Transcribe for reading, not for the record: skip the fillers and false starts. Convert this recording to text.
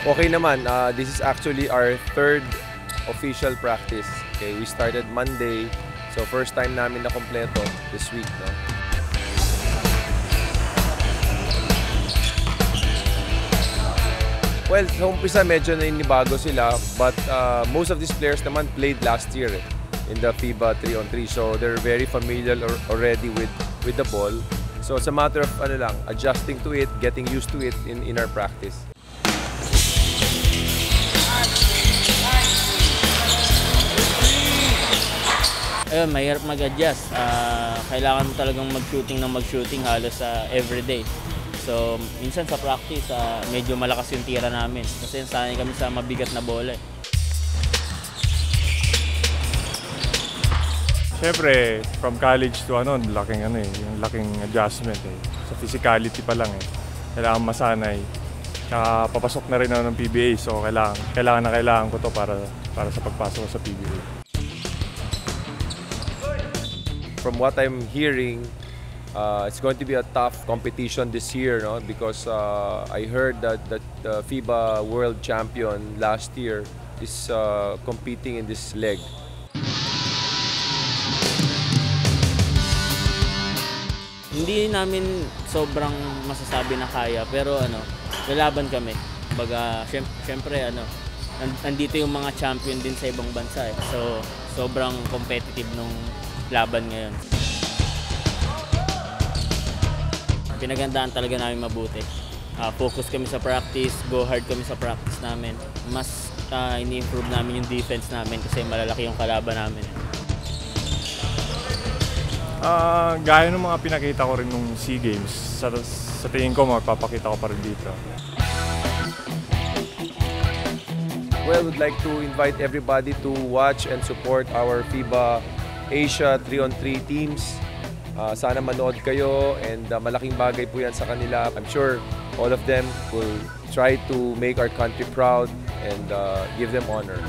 Okay naman, this is actually our third official practice. Okay, we started Monday, so first time namin na kompleto this week, no? Well, sa umpisa medyo naninibago sila, but most of these players naman played last year in the FIBA 3-on-3, so they're very familiar already with the ball. So it's a matter of adjusting to it, getting used to it in our practice. Ayun, mahirap mag-adjust. Kailangan mo talagang mag-shooting halos everyday. So, minsan sa practice, medyo malakas yung tira namin. Kasi sanay kami sa mabigat na bola. Siyempre, from college to yung laking adjustment Sa physicality pa lang Kailangan masanay. Tsaka papasok na rin ako ng PBA, so kailangan ko to para sa pagpasok ko sa PBA. From what I'm hearing, it's going to be a tough competition this year, no? Because I heard that the FIBA World Champion last year is competing in this leg. Hindi namin sobrang masasabi na kaya, pero lalaban kami. Baga, syempre nandito yung mga champion din sa ibang bansa So, sobrang competitive nung laban ngayon. Pinagandaan talaga namin mabuti. Focus kami sa practice, go hard kami sa practice namin. Mas ini-improve namin yung defense namin kasi malalaki yung kalaban namin. Gaya ng mga pinakita ko rin nung SEA Games, sa tingin ko magpapakita ko pa rin dito. Well, we'd like to invite everybody to watch and support our FIBA Asia 3-on-3 teams. Sana manood kayo and malaking bagay po yan sa kanila. I'm sure all of them will try to make our country proud and give them honor.